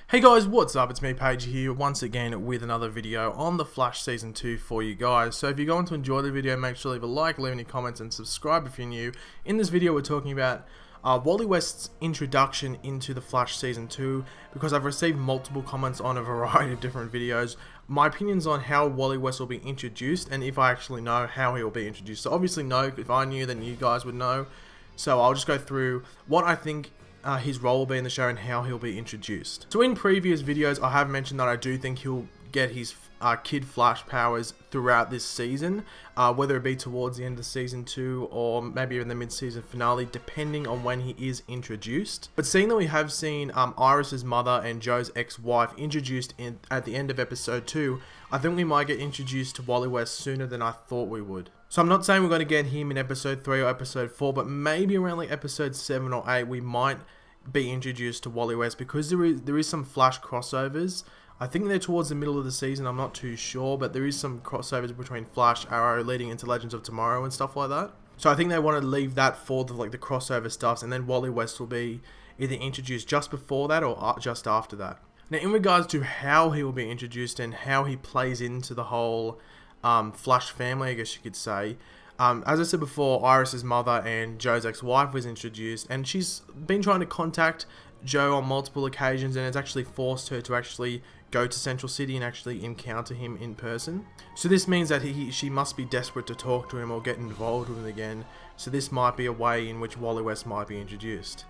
Hey guys, what's up? It's me, Paige, here once again with another video on The Flash Season 2 for you guys. So if you're going to enjoy the video, make sure to leave a like, leave any comments, and subscribe if you're new. In this video, we're talking about Wally West's introduction into The Flash Season 2, because I've received multiple comments on a variety of different videos. My opinions on how Wally West will be introduced, and if I actually know how he will be introduced. So obviously no, if I knew, then you guys would know. So I'll just go through what I think his role will be in the show and how he'll be introduced. So in previous videos, I have mentioned that I do think he'll get his Kid Flash powers throughout this season, whether it be towards the end of season 2 or maybe in the mid-season finale, depending on when he is introduced. But seeing that we have seen Iris's mother and Joe's ex-wife introduced at the end of episode 2, I think we might get introduced to Wally West sooner than I thought we would. So I'm not saying we're going to get him in episode 3 or episode 4, but maybe around like episode 7 or 8 we might be introduced to Wally West, because there is some Flash crossovers. I think they're towards the middle of the season, I'm not too sure, but there is some crossovers between Flash, Arrow, leading into Legends of Tomorrow and stuff like that. So I think they want to leave that for the crossover stuffs, and then Wally West will be either introduced just before that or just after that. Now in regards to how he will be introduced and how he plays into the whole Flash family, I guess you could say. As I said before, Iris's mother and Joe's ex-wife was introduced, and she's been trying to contact Joe on multiple occasions, and it's actually forced her to actually go to Central City and actually encounter him in person. So this means that she must be desperate to talk to him or get involved with him again. So this might be a way in which Wally West might be introduced.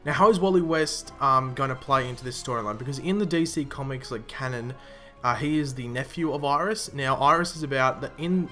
Now, how is Wally West going to play into this storyline? Because in the DC Comics canon, he is the nephew of Iris. Now, Iris is in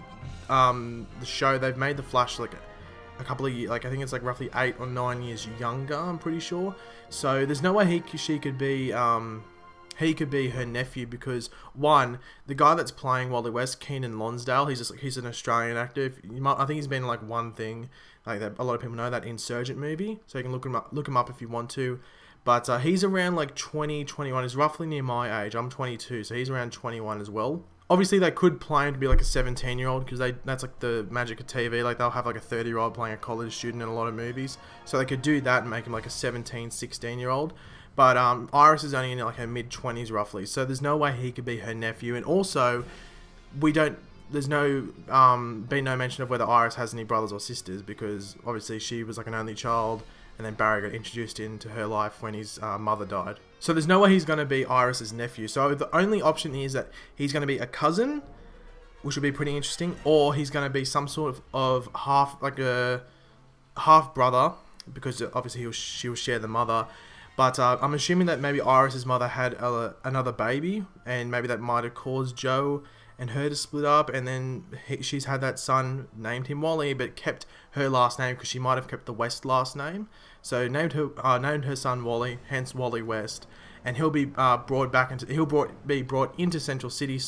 the show, they've made the Flash a couple of years, I think it's roughly 8 or 9 years younger, I'm pretty sure. So there's no way he could be her nephew, because one, the guy that's playing Wally West, Keenan Lonsdale, he's an Australian actor. I think he's been in one thing that a lot of people know, that Insurgent movie. So you can look him up if you want to. But he's around 20, 21. He's roughly near my age. I'm 22, so he's around 21 as well. Obviously, they could play him to be a 17-year-old, because that's the magic of TV. They'll have a 30-year-old playing a college student in a lot of movies. So they could do that and make him a 17, 16-year-old. But Iris is only in her mid-20s roughly. So there's no way he could be her nephew. And also, there's been no mention of whether Iris has any brothers or sisters, because obviously she was an only child, and then Barry got introduced into her life when his mother died. So there's no way he's going to be Iris's nephew. So the only option is that he's going to be a cousin, which would be pretty interesting, or he's going to be some sort of half brother, because obviously she will share the mother. But I'm assuming that maybe Iris's mother had another baby, and maybe that might have caused Joe and her to split up, and then she's had that son, named him Wally, but kept her last name because she might have kept the West last name. So named her son Wally, hence Wally West, and he'll be brought into Central City,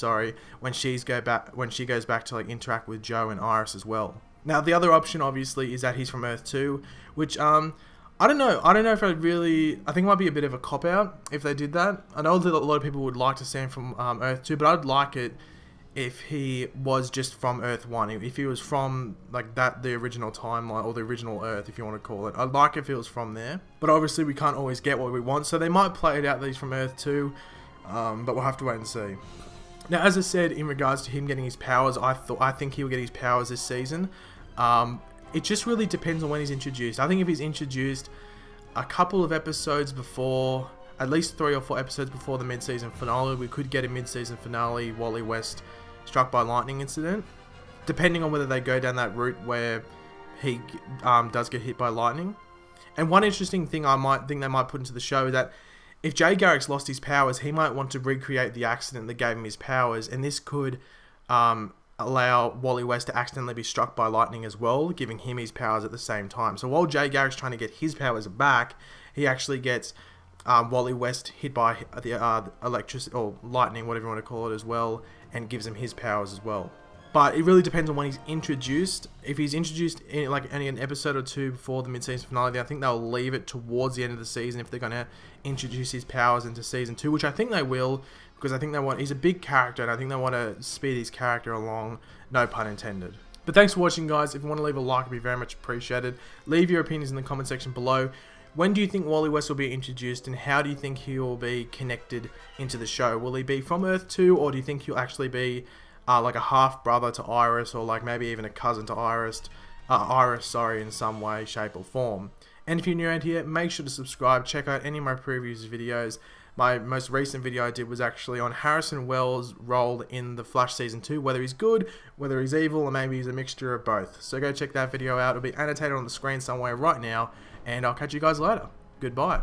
when she goes back to interact with Joe and Iris as well. Now the other option obviously is that he's from Earth 2, which I don't know if I think it might be a bit of a cop-out if they did that. I know that a lot of people would like to see him from Earth 2, but I'd like it if he was just from Earth 1, if he was from the original timeline, or the original Earth, if you want to call it. I'd like if he was from there, but obviously we can't always get what we want, so they might play it out that he's from Earth 2, but we'll have to wait and see. Now, as I said, in regards to him getting his powers, I think he'll get his powers this season. It just really depends on when he's introduced. I think if he's introduced a couple of episodes before, at least 3 or 4 episodes before the mid-season finale, we could get a mid-season finale Wally West struck by lightning incident, depending on whether they go down that route where he does get hit by lightning. And one interesting thing I might think they might put into the show is that if Jay Garrick's lost his powers, he might want to recreate the accident that gave him his powers, and this could allow Wally West to accidentally be struck by lightning as well, giving him his powers at the same time. So while Jay Garrick's trying to get his powers back, he actually gets Wally West hit by the electricity or lightning, whatever you want to call it, as well, and gives him his powers as well. But it really depends on when he's introduced. If he's introduced in only an episode or 2 before the mid-season finale, then I think they'll leave it towards the end of the season if they're going to introduce his powers into season 2, which I think they will, because I think he's a big character, and I think they want to speed his character along, no pun intended. But thanks for watching, guys. If you want to leave a like, it'd be very much appreciated. Leave your opinions in the comment section below. When do you think Wally West will be introduced, and how do you think he will be connected into the show? Will he be from Earth 2, or do you think he'll actually be like a half brother to Iris, or like maybe even a cousin to Iris, in some way, shape or form? And if you're new around here, make sure to subscribe, check out any of my previous videos. My most recent video I did was actually on Harrison Wells' role in The Flash Season 2, whether he's good, whether he's evil, or maybe he's a mixture of both. So go check that video out, it'll be annotated on the screen somewhere right now, and I'll catch you guys later. Goodbye.